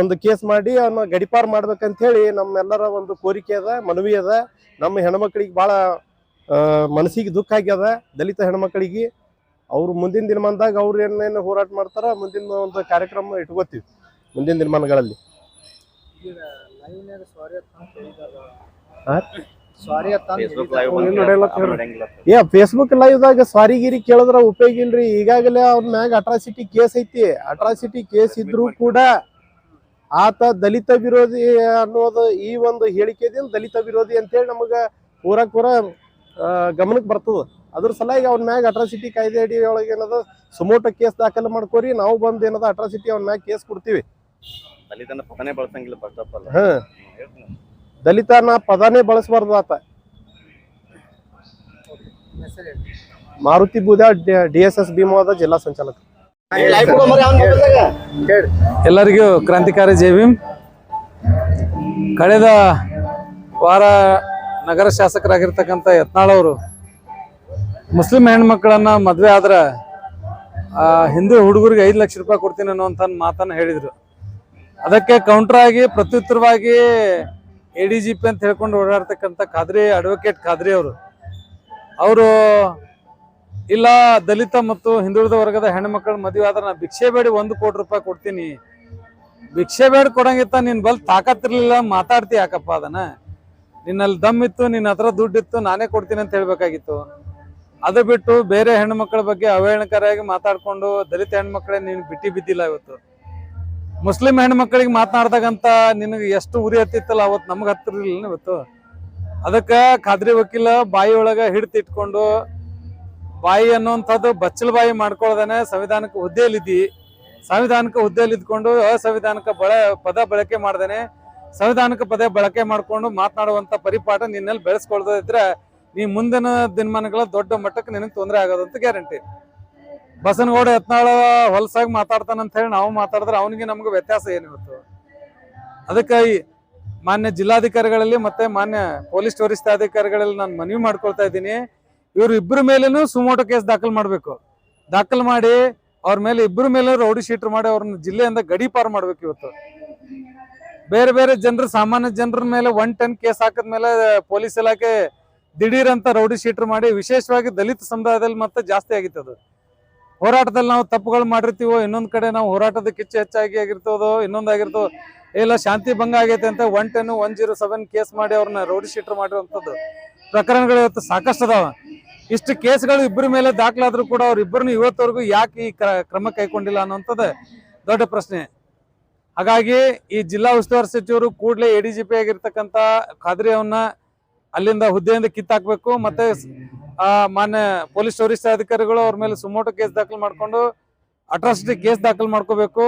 ಒಂದು ಕೇಸ್ ಮಾಡಿ ಅವನ್ನ ಗಡಿಪಾರ್ ಮಾಡ್ಬೇಕಂತ ಹೇಳಿ ನಮ್ಮೆಲ್ಲರ ಒಂದು ಕೋರಿಕೆ ಅದ, ಮನವಿ ಅದ. ನಮ್ಮ ಹೆಣ್ಮಕ್ಳಿಗೆ ಭಾಳ ಮನಸ್ಸಿಗೆ ದುಃಖ ಆಗ್ಯದ, ದಲಿತ ಹೆಣ್ಮಕ್ಳಿಗೆ. ಅವ್ರು ಮುಂದಿನ ದಿನಮಾನದಾಗ ಅವ್ರು ಏನೇನು ಹೋರಾಟ ಮಾಡ್ತಾರ, ಮುಂದಿನ ಒಂದು ಕಾರ್ಯಕ್ರಮ ಇಟ್ಕೋತೀವಿ ಮುಂದಿನ ದಿನಮಾನಗಳಲ್ಲಿ. ಫೇಸ್ಬುಕ್ ಲೈವ್ದಾಗ ಸ್ವಾರಿಗಿರಿ ಕೇಳಿದ್ರ ಉಪಯೋಗ ಇಲ್ರಿ. ಈಗಾಗಲೇ ಅವ್ರ ಮ್ಯಾಗ ಅಟ್ರಾಸಿಟಿ ಕೇಸ್ ಐತಿ. ಅಟ್ರಾಸಿಟಿ ಕೇಸ್ ಇದ್ರೂ ಕೂಡ ಆತ ದಲಿತ ವಿರೋಧಿ ಅನ್ನೋದು ಈ ಒಂದು ಹೇಳಿಕೆದಿಂದ ದಲಿತ ವಿರೋಧಿ ಅಂತೇಳಿ ನಮಗ ಪೂರ ಗಮನಕ್ಕೆ ಬರ್ತದ. ಅದ್ರ ಸಲುವಾಗಿ ಅವ್ನ ಮ್ಯಾಗ ಅಟ್ರಾಸಿಟಿ ಕಾಯ್ದೆ ಅಡಿ ಒಳಗೆ ಏನದ ಸುಮೋಟೋ ಕೇಸ್ ದಾಖಲೆ ಮಾಡ್ಕೋರಿ, ನಾವು ಬಂದ್ ಏನದ ಅಟ್ರಾಸಿಟಿ ಅವ್ನ ಮ್ಯಾಗ ಕೇಸ್ ಕೊಡ್ತೀವಿ. ದಲಿತನ ಪದನೇ ಬಳಸಂಗಿಲ್ಲ ಫಸ್ಟ್ ಆಫ್ ಆಲ್. ದಲಿತನ ಪದಾನೇ ಬಳಸಬಾರ್ದು ಆತ. ಮಾರುತಿ ಬೂದ್ಯಾಳ, DSS ಭೀಮವಾದ ಜಿಲ್ಲಾ ಸಂಚಾಲಕ. ಎಲ್ಲರಿಗೂ ಕ್ರಾಂತಿಕಾರಿ ಜೈ ಭೀಮ್. ಕಳೆದ ವಾರ ನಗರ ಶಾಸಕರಾಗಿರ್ತಕ್ಕಂಥ ಯತ್ನಾಳ್ ಅವರು ಮುಸ್ಲಿಂ ಹೆಣ್ಮಕ್ಳನ್ನ ಮದುವೆ ಆದ್ರೆ ಹಿಂದೂ ಹುಡುಗರಿಗೆ 5 ಲಕ್ಷ ರೂಪಾಯಿ ಕೊಡ್ತೀನಿ ಅನ್ನುವಂಥ ಮಾತನ್ನು ಹೇಳಿದರು. ಅದಕ್ಕೆ ಕೌಂಟರ್ ಆಗಿ ಪ್ರತ್ಯುತ್ತರವಾಗಿ ADGP ಅಂತ ಹೇಳ್ಕೊಂಡು ಓಡಾಡ್ತಕ್ಕಂಥ ಅಡ್ವೊಕೇಟ್ ಖಾದ್ರಿ ಅವರು ಇಲ್ಲ, ದಲಿತ ಮತ್ತು ಹಿಂದುಳಿದ ವರ್ಗದ ಹೆಣ್ಮಕ್ಳ ಮದುವೆ ಆದ್ರೆ ನಾನು ಭಿಕ್ಷೆ ಬೇಡಿ 1 ಕೋಟಿ ರೂಪಾಯಿ ಕೊಡ್ತೀನಿ. ಭಿಕ್ಷೆ ಬೇಡ ಕೊಡಂಗಿತ್ತ, ನಿನ್ ಬಲ್ ತಾಕತ್ತಿರ್ಲಿಲ್ಲ, ಮಾತಾಡ್ತಿ ಯಾಕಪ್ಪ ಅದನ್ನ? ನಿನ್ನಲ್ಲಿ ದಮ್ ಇತ್ತು, ನಿನ್ನ ಹತ್ರ ದುಡ್ಡಿತ್ತು, ನಾನೇ ಕೊಡ್ತೀನಿ ಅಂತ ಹೇಳ್ಬೇಕಾಗಿತ್ತು. ಅದು ಬಿಟ್ಟು ಬೇರೆ ಹೆಣ್ಮಕ್ಳ ಬಗ್ಗೆ ಅವಹೇಳನಕಾರಿಯಾಗಿ ಮಾತಾಡ್ಕೊಂಡು ದಲಿತ ಹೆಣ್ಮಕ್ಳೇ ನೀನು ಬಿದ್ದಿಲ್ಲ. ಇವತ್ತು ಮುಸ್ಲಿಂ ಹೆಣ್ಮಕ್ಳಿಗೆ ಮಾತನಾಡ್ದಾಗಂತ ನಿನಗೆ ಎಷ್ಟು ಉರಿ ಹತ್ತಿತ್ತಲ್ಲ, ಅವತ್ತು ನಮ್ಗೆ ಹತ್ತಿರಲಿಲ್ಲ ಇವತ್ತು. ಅದಕ್ಕೆ ಖಾದ್ರಿ ವಕೀಲ ಬಾಯಿ ಒಳಗ ಹಿಡ್ತಿಟ್ಕೊಂಡು ಬಾಯಿ ಅನ್ನುವಂಥದ್ದು ಬಚ್ಚಲ ಬಾಯಿ ಮಾಡ್ಕೊಳ್ಳೋದನೆ ಸಂವಿಧಾನಕ್ಕೆ ಹುದ್ದೆಯಲ್ಲಿ ಇದ್ಕೊಂಡು ಅಸಂವಿಧಾನಿಕ ಪದ ಬಳಕೆ ಮಾಡ್ದೇನೆ ಸಂವಿಧಾನಿಕ ಪದ ಬಳಕೆ ಮಾಡ್ಕೊಂಡು ಮಾತನಾಡುವಂತ ಪರಿಪಾಠ ನಿನ್ನಲ್ಲಿ ಬೆಳೆಸ್ಕೊಳ್ದಿದ್ರೆ ನೀ ಮುಂದಿನ ದಿನಮಾನಗಳ ದೊಡ್ಡ ಮಟ್ಟಕ್ಕೆ ನಿನಗೆ ತೊಂದರೆ ಆಗೋದಂತ ಗ್ಯಾರಂಟಿ. ಬಸನಗೌಡ ಯತ್ನಾಳ ಹೊಲಸಾಗಿ ಮಾತಾಡ್ತಾನಂತ ಹೇಳಿ ನಾವು ಮಾತಾಡಿದ್ರೆ ಅವನಿಗೆ ನಮ್ಗೆ ವ್ಯತ್ಯಾಸ ಏನು ಇವತ್ತು? ಅದಕ್ಕೆ ಮಾನ್ಯ ಜಿಲ್ಲಾಧಿಕಾರಿಗಳಲ್ಲಿ ಮತ್ತೆ ಮಾನ್ಯ ಪೊಲೀಸ್ ವರಿಷ್ಠಾಧಿಕಾರಿಗಳಲ್ಲಿ ನಾನು ಮನವಿ ಮಾಡ್ಕೊಳ್ತಾ ಇದ್ದೀನಿ, ಇವ್ರು ಇಬ್ಬರ ಮೇಲೇನು ಸುಮೋಟೋ ಕೇಸ್ ದಾಖಲು ಮಾಡಿ ಅವ್ರ ಮೇಲೆ ಇಬ್ಬರ ಮೇಲೆ ರೌಡಿ ಶೀಟರ್ ಮಾಡಿ ಅವ್ರನ್ನ ಜಿಲ್ಲೆಯಿಂದ ಗಡೀಪಾರು ಮಾಡ್ಬೇಕು. ಇವತ್ತು ಬೇರೆ ಬೇರೆ ಜನರು, ಸಾಮಾನ್ಯ ಜನರ ಮೇಲೆ 110 ಕೇಸ್ ಹಾಕಿದ್ಮೇಲೆ ಪೊಲೀಸ್ ಇಲಾಖೆ ದಿಢೀರ್ ಅಂತ ರೌಡಿ ಶೀಟರ್ ಮಾಡಿ, ವಿಶೇಷವಾಗಿ ದಲಿತ ಸಮುದಾಯದಲ್ಲಿ ಮತ್ತೆ ಜಾಸ್ತಿ ಆಗಿತ್ತು. ಅದು ಹೋರಾಟದಲ್ಲಿ ನಾವು ತಪ್ಪುಗಳು ಮಾಡಿರ್ತೀವೋ, ಇನ್ನೊಂದ್ ಕಡೆ ನಾವು ಹೋರಾಟದ ಕಿಚ್ಚು ಹೆಚ್ಚಾಗಿ ಆಗಿರ್ತದೋ, ಇನ್ನೊಂದಾಗಿರ್ತದೋ, ಇಲ್ಲ ಶಾಂತಿ ಭಂಗ ಆಗೈತೆ ಅಂತ 110, 107 ಕೇಸ್ ಮಾಡಿ ಅವ್ರನ್ನ ರೌಡಿ ಶೀಟರ್ ಮಾಡಿರುವಂಥದ್ದು ಪ್ರಕರಣಗಳು ಇವತ್ತು ಸಾಕಷ್ಟು ಅದಾವ. ಇಷ್ಟು ಕೇಸ್ಗಳು ಇಬ್ಬರ ಮೇಲೆ ದಾಖಲಾದ್ರೂ ಕೂಡ ಅವ್ರಿಬ್ಬರನ್ನು ಇವತ್ತವರೆಗೂ ಯಾಕೆ ಈ ಕ್ರಮ ಕೈಗೊಂಡಿಲ್ಲ ಅನ್ನುವಂಥದ್ದು ದೊಡ್ಡ ಪ್ರಶ್ನೆ. ಹಾಗಾಗಿ ಈ ಜಿಲ್ಲಾ ಉಸ್ತುವಾರಿ ಸಚಿವರು ಕೂಡಲೇ ADGP ಆಗಿರ್ತಕ್ಕಂಥ ಖಾದ್ರಿ ಅವನ್ನ ಅಲ್ಲಿಂದ ಹುದ್ದೆಯಿಂದ ಕಿತ್ತಾಕ್ಬೇಕು. ಮತ್ತೆ ಮಾನ್ಯ ಪೊಲೀಸ್ ವರಿಷ್ಠಾಧಿಕಾರಿಗಳು ಅವ್ರ ಮೇಲೆ ಸುಮೋಟೋ ಕೇಸ್ ದಾಖಲು ಮಾಡ್ಕೊಂಡು ಅಟ್ರಾಸಿಟಿ ಕೇಸ್ ದಾಖಲು ಮಾಡ್ಕೋಬೇಕು.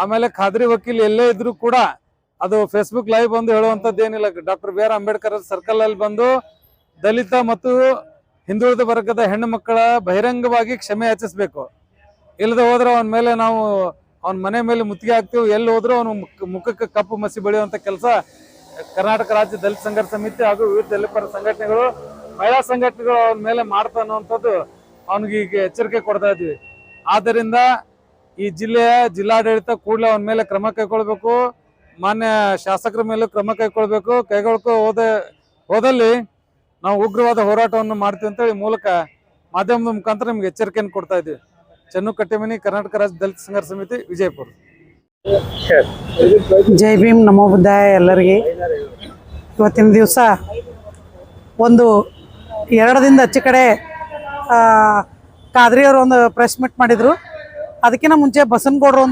ಆಮೇಲೆ ಖಾದ್ರಿ ವಕೀಲ್ ಎಲ್ಲೇ ಇದ್ರು ಕೂಡ ಅದು ಫೇಸ್ಬುಕ್ ಲೈವ್ ಬಂದು ಹೇಳುವಂಥದ್ದು ಏನಿಲ್ಲ, ಡಾಕ್ಟರ್ BR ಅಂಬೇಡ್ಕರ್ ಸರ್ಕಲ್ ಅಲ್ಲಿ ಬಂದು ದಲಿತ ಮತ್ತು ಹಿಂದುಳಿದ ವರ್ಗದ ಹೆಣ್ಣು ಮಕ್ಕಳ ಬಹಿರಂಗವಾಗಿ ಕ್ಷಮೆ ಯಾಚಿಸ್ಬೇಕು. ಇಲ್ಲದೆ ಹೋದ್ರೆ ಅವನ ಮೇಲೆ ನಾವು ಅವನ ಮನೆ ಮೇಲೆ ಮುತ್ತಿಗೆ ಹಾಕ್ತೀವಿ, ಎಲ್ಲಿ ಹೋದ್ರು ಅವನು ಮುಖಕ್ಕೆ ಕಪ್ಪು ಮಸಿ ಬೆಳೆಯುವಂತ ಕೆಲಸ ಕರ್ನಾಟಕ ರಾಜ್ಯ ದಲಿತ ಸಂಘರ್ಷ ಸಮಿತಿ ಹಾಗೂ ವಿವಿಧ ದಲಿತರ ಸಂಘಟನೆಗಳು, ಮಹಿಳಾ ಸಂಘಟನೆಗಳು ಅವನ ಮೇಲೆ ಮಾಡ್ತಾ ಅನ್ನುವಂಥದ್ದು ಅವನಿಗೆ ಈಗ ಎಚ್ಚರಿಕೆ ಕೊಡ್ತಾ ಇದ್ವಿ. ಆದ್ದರಿಂದ ಈ ಜಿಲ್ಲೆಯ ಜಿಲ್ಲಾಡಳಿತ ಕೂಡಲೇ ಅವನ ಮೇಲೆ ಕ್ರಮ ಕೈಗೊಳ್ಬೇಕು, ಮಾನ್ಯ ಶಾಸಕರ ಮೇಲೆ ಕ್ರಮ ಕೈಗೊಳ್ಕೊ ಹೋದಲ್ಲಿ ನಾವು ಉಗ್ರವಾದ ಹೋರಾಟವನ್ನು ಮಾಡ್ತೀವಿ ಅಂತೇಳಿ ಮೂಲಕ ಮಾಧ್ಯಮದ ಮುಖಾಂತರ ನಿಮ್ಗೆ ಎಚ್ಚರಿಕೆಯನ್ನು ಕೊಡ್ತಾ ಇದ್ವಿ. ಚನ್ನು ಕಟ್ಟೆಮನಿ, ಕರ್ನಾಟಕ ರಾಜ್ಯ ದಲಿತ ಸಂಘರ್ಷ ಸಮಿತಿ, ವಿಜಯಪುರ. ಜೈ ಭೀಮ್, ನಮೋ ಬುದ್ಧಾಯ ಎಲ್ಲರಿಗೆ. ಇವತ್ತಿನ ದಿವಸ ಒಂದು 2 ದಿನದ ಆಚೆ ಕಡೆ ಖಾದ್ರಿಯವರು ಒಂದು ಪ್ರೆಸ್ ಮೀಟ್ ಮಾಡಿದರು. ಅದಕ್ಕಿಂತ ಮುಂಚೆ ಬಸನಗೌಡರು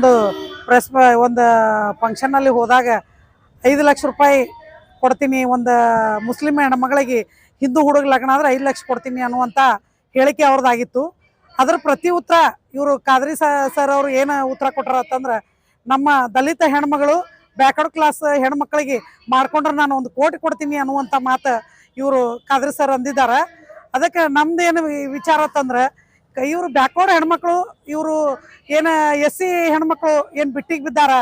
ಒಂದು ಫಂಕ್ಷನ್ನಲ್ಲಿ ಹೋದಾಗ 5 ಲಕ್ಷ ರೂಪಾಯಿ ಕೊಡ್ತೀನಿ, ಒಂದು ಮುಸ್ಲಿಂ ಹೆಣ್ಮಗಳಿಗೆ ಹಿಂದೂ ಹುಡುಗ ಲಗ್ನ ಆದ್ರೆ 5 ಲಕ್ಷ ಕೊಡ್ತೀನಿ ಅನ್ನುವಂಥ ಹೇಳಿಕೆ ಅವ್ರದ್ದಾಗಿತ್ತು. ಅದರ ಪ್ರತಿ ಉತ್ತರ ಇವರು ಖಾದ್ರಿ ಸರ್ ಅವರು ಏನು ಉತ್ತರ ಕೊಟ್ಟರು ಅಂತಂದ್ರೆ, ನಮ್ಮ ದಲಿತ ಹೆಣ್ಮಗಳು ಬ್ಯಾಕ್ವರ್ಡ್ ಕ್ಲಾಸ್ ಹೆಣ್ಮಕ್ಳಿಗೆ ಮಾಡ್ಕೊಂಡ್ರೆ ನಾನು 1 ಕೋಟಿ ಕೊಡ್ತೀನಿ ಅನ್ನುವಂಥ ಮಾತು ಇವರು ಖಾದ್ರಿ ಸರ್ ಅಂದಿದ್ದಾರೆ. ಅದಕ್ಕೆ ನಮ್ದೇನು ವಿಚಾರ ಅಂತಂದ್ರೆ, ಇವರು ಬ್ಯಾಕ್ವರ್ಡ್ ಹೆಣ್ಮಕ್ಳು, ಇವರು ಏನು SC ಹೆಣ್ಮಕ್ಳು ಏನು ಬಿಟ್ಟಿಗೆ ಬಿದ್ದಾರ,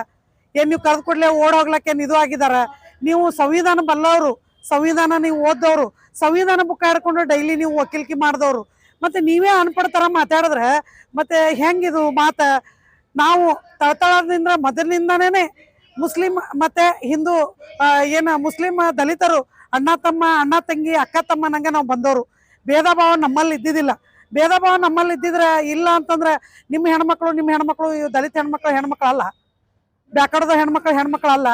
ಏನು ನೀವು ಕರೆದು ಕೂಡಲೇ ಓಡೋಗ್ಲಕ್ಕೆ ಇದು ಆಗಿದ್ದಾರೆ. ನೀವು ಸಂವಿಧಾನ ಬಲ್ಲವರು, ಸಂವಿಧಾನ ನೀವು ಓದೋರು, ಸಂವಿಧಾನ ಬುಕ್ ಹಿಡ್ಕೊಂಡು ಡೈಲಿ ನೀವು ವಕೀಲಿಕೆ ಮಾಡಿದವರು, ಮತ್ತು ನೀವೇ ಅನ್ಪಡ ಥರ ಮಾತಾಡಿದ್ರೆ ಮತ್ತೆ ಹೆಂಗಿದು ಮಾತು? ನಾವು ತಳತಳದಿಂದ ಮೊದಲಿನಿಂದನೇ ಮುಸ್ಲಿಂ ಮತ್ತೆ ಹಿಂದೂ ಏನು ಮುಸ್ಲಿಂ ದಲಿತರು ಅಣ್ಣ ತಂಗಿ ಅಕ್ಕ ತಮ್ಮ ನಂಗೆ ನಾವು ಬಂದವರು. ಭೇದ ಭಾವ ನಮ್ಮಲ್ಲಿ ಇದ್ದಿದ್ದಿಲ್ಲ. ಭೇದ ಭಾವ ನಮ್ಮಲ್ಲಿ ಇದ್ದಿದ್ರೆ ಇಲ್ಲ ಅಂತಂದ್ರೆ ನಿಮ್ಮ ಹೆಣ್ಮಕ್ಳು ದಲಿತ ಹೆಣ್ಮಕ್ಳು ಅಲ್ಲ, ಬ್ಯಾಕಡದ ಹೆಣ್ಮಕ್ಳು ಅಲ್ಲ.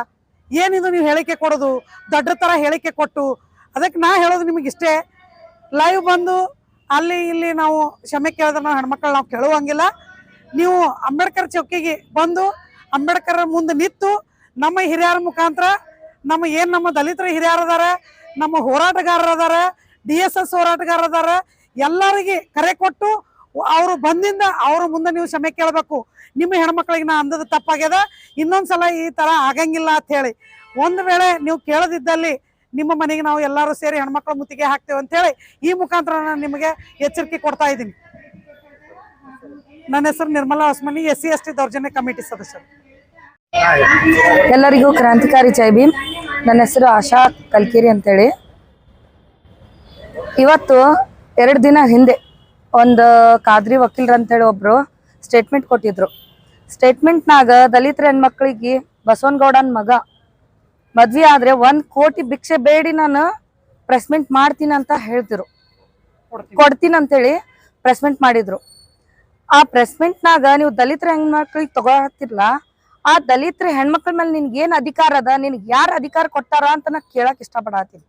ಏನಿದು ನೀವು ಹೇಳಿಕೆ ಕೊಡೋದು ದೊಡ್ಡ ಥರ ಹೇಳಿಕೆ ಕೊಟ್ಟು? ಅದಕ್ಕೆ ನಾ ಹೇಳೋದು ನಿಮಗಿಷ್ಟೇ, ಲೈವ್ ಬಂದು ಅಲ್ಲಿ ಇಲ್ಲಿ ನಾವು ಕ್ಷಮೆ ಕೇಳಿದ್ರೆ ನಾವು ಹೆಣ್ಮಕ್ಳು ನಾವು ಕೇಳುವಂಗಿಲ್ಲ. ನೀವು ಅಂಬೇಡ್ಕರ್ ಚೌಕಿಗೆ ಬಂದು ಅಂಬೇಡ್ಕರ್ ಮುಂದೆ ನಿಂತು ನಮ್ಮ ಹಿರಿಯರ ಮುಖಾಂತರ ನಮ್ಮ ದಲಿತರ ಹಿರಿಯರು ಅದಾರ, ನಮ್ಮ ಹೋರಾಟಗಾರರು ಅದಾರ, DSS ಹೋರಾಟಗಾರರು ಅದಾರ, ಎಲ್ಲರಿಗೆ ಕರೆ ಕೊಟ್ಟು ಅವರು ಬಂದಿಂದ ಅವ್ರ ಮುಂದೆ ನೀವು ಕ್ಷಮೆ ಕೇಳಬೇಕು. ನಿಮ್ಮ ಹೆಣ್ಮಕ್ಳಿಗೆ ನಾ ಅಂದದ ತಪ್ಪಾಗ್ಯದ, ಇನ್ನೊಂದ್ಸಲ ಈ ತರ ಆಗಂಗಿಲ್ಲ ಅಂತ ಹೇಳಿ. ಒಂದು ವೇಳೆ ನೀವು ಕೇಳದಿದ್ದಲ್ಲಿ ನಿಮ್ಮ ಮನೆಗೆ ನಾವು ಎಲ್ಲರೂ ಸೇರಿ ಹೆಣ್ಮಕ್ಳ ಮುತ್ತಿಗೆ ಹಾಕ್ತೇವೆ ಅಂತ ಹೇಳಿ ಈ ಮುಖಾಂತರ ನಾನು ನಿಮಗೆ ಎಚ್ಚರಿಕೆ ಕೊಡ್ತಾ ಇದ್ದೀನಿ. ನನ್ನ ಹೆಸರು ನಿರ್ಮಲಾ ಹೊಸಮನಿ, SC/ST ದೌರ್ಜನ್ಯ ಕಮಿಟಿ ಸದಸ್ಯರು. ಎಲ್ಲರಿಗೂ ಕ್ರಾಂತಿಕಾರಿ ಜೈ ಭೀಮ್. ನನ್ನ ಹೆಸರು ಆಶಾ ಕಲ್ಕೇರಿ ಅಂತೇಳಿ. ಇವತ್ತು 2 ದಿನ ಹಿಂದೆ ಒಂದು ಖಾದ್ರಿ ವಕೀಲರು ಅಂತೇಳಿ ಒಬ್ರು ಸ್ಟೇಟ್ಮೆಂಟ್ ಕೊಟ್ಟಿದ್ರು. ಸ್ಟೇಟ್ಮೆಂಟ್ನಾಗ ದಲಿತರ ಹೆಣ್ಮಕ್ಳಿಗೆ ಬಸವನಗೌಡನ ಮಗ ಮದ್ವೆ ಆದ್ರೆ 1 ಕೋಟಿ ಭಿಕ್ಷೆ ಬೇಡಿ ನಾನು ಪ್ರೆಸ್ಮೆಂಟ್ ಮಾಡ್ತೀನಿ ಅಂತ ಹೇಳ್ತಿರು, ಕೊಡ್ತೀನಿ ಅಂತೇಳಿ ಪ್ರೆಸ್ಮೆಂಟ್ ಮಾಡಿದ್ರು. ಆ ಪ್ರೆಸ್ಮೆಂಟ್ನಾಗ ನೀವು ದಲಿತರ ಹೆಣ್ಮಕ್ಳಿಗೆ ತಗೋತಿರ್ಲ, ಆ ದಲಿತರ ಹೆಣ್ಮಕ್ಳ ಮೇಲೆ ನಿನ್ಗೆ ಏನ್ ಅಧಿಕಾರ ಅದ, ನಿನ್ಗೆ ಯಾರು ಅಧಿಕಾರ ಕೊಟ್ಟಾರ ಅಂತ ನಾ ಕೇಳಕ್ ಇಷ್ಟಪಡತ್ತೀನಿ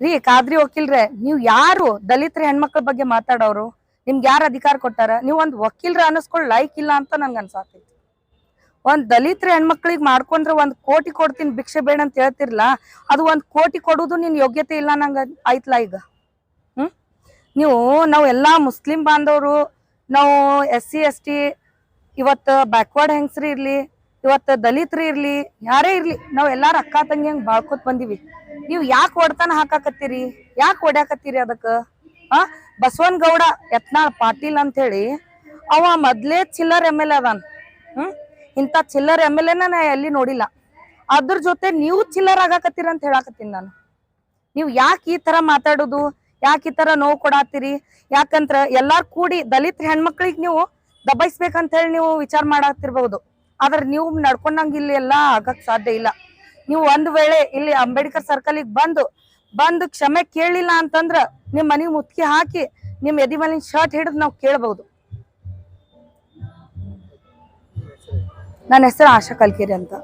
ರೀ. ಖಾದ್ರಿ ವಕೀಲ್ರೆ, ನೀವು ಯಾರು ದಲಿತರ ಹೆಣ್ಮಕ್ಳ ಬಗ್ಗೆ ಮಾತಾಡೋರು? ನಿಮ್ಗೆ ಯಾರು ಅಧಿಕಾರ ಕೊಟ್ಟಾರ? ನೀವು ಒಂದ್ ವಕೀಲ್ರ ಅನ್ನಿಸ್ಕೊಳ್ಳಿ ಲೈಕ್ ಇಲ್ಲ ಅಂತ ನನ್ಗೆ ಅನ್ಸಾತೈತಿ. ಒಂದ್ ದಲಿತರ ಹೆಣ್ಮಕ್ಳಿಗೆ ಮಾಡ್ಕೊಂಡ್ರೆ 1 ಕೋಟಿ ಕೊಡ್ತೀನಿ ಭಿಕ್ಷೆ ಬೇಡ ಅಂತ ಹೇಳ್ತಿರ್ಲ, ಅದು 1 ಕೋಟಿ ಕೊಡುದು ನಿನ್ ಯೋಗ್ಯತೆ ಇಲ್ಲ ನಂಗ ಆಯ್ತಲ್ಲ ಈಗ. ನಾವು ಎಲ್ಲಾ ಮುಸ್ಲಿಂ ಬಾಂಧವರು, ನಾವು SC/ST, ಇವತ್ತು ಬ್ಯಾಕ್ವರ್ಡ್ ಹೆಂಗಸ್ರಿ ಇರ್ಲಿ, ಇವತ್ತು ದಲಿತರು ಇರ್ಲಿ, ಯಾರೇ ಇರ್ಲಿ, ನಾವ್ ಎಲ್ಲಾರು ಅಕ್ಕ ತಂಗಿ ಹಂಗ್ ಬಾಳ್ಕೊತ್ ಬಂದಿವಿ. ನೀವು ಯಾಕೆ ಹೊಡ್ತಾನ ಹಾಕಾಕತ್ತೀರಿ? ಯಾಕೆ ಹೊಡ್ಯಾಕತ್ತೀರಿ? ಅದಕ್ಕ ಬಸವನಗೌಡ ಯತ್ನಾಳ್ ಪಾಟೀಲ್ ಅಂತ ಹೇಳಿ ಅವ ಮೊದ್ಲೇ ಚಿಲ್ಲರ್ MLA ಅದಾನ. ಇಂಥ ಚಿಲ್ಲರ್ MLA ನಾ ಎಲ್ಲಿ ನೋಡಿಲ್ಲ. ಅದ್ರ ಜೊತೆ ನೀವು ಚಿಲ್ಲರ್ ಆಗಾಕತ್ತೀರ ಅಂತ ಹೇಳಾಕತ್ತೀನಿ ನಾನು. ನೀವು ಯಾಕೆ ಈ ತರ ಮಾತಾಡೋದು? ಯಾಕೆ ಈ ತರ ನೋವು ಕೊಡಾತ್ತೀರಿ? ಯಾಕಂದ್ರ ಎಲ್ಲಾರು ಕೂಡಿ ದಲಿತ ಹೆಣ್ಮಕ್ಳಿಗೆ ನೀವು ದಬಾಯಿಸ್ಬೇಕಂತ ಹೇಳಿ ನೀವು ವಿಚಾರ ಮಾಡಾತಿರ್ಬಹುದು. ಆದ್ರೆ ನೀವು ನಡ್ಕೊಂಡಂಗ ಇಲ್ಲಿ ಎಲ್ಲಾ ಆಗಕ್ ಸಾಧ್ಯ ಇಲ್ಲ. ನೀವು ಒಂದ್ ವೇಳೆ ಇಲ್ಲಿ ಅಂಬೇಡ್ಕರ್ ಸರ್ಕಲ್ಗೆ ಬಂದು ಕ್ಷಮೆ ಕೇಳಿಲ್ಲ ಅಂತಂದ್ರ ನಿಮ್ ಮನೆಗೆ ಮುತ್ಕಿ ಹಾಕಿ ನಿಮ್ ಎದಿ ಮೇಲಿನ ಶರ್ಟ್ ಹಿಡಿದು ನಾವು ಕೇಳಬಹುದು. ನನ್ನ ಹೆಸರು ಆಶಾ ಕಲ್ಕೇರಿ ಅಂತ.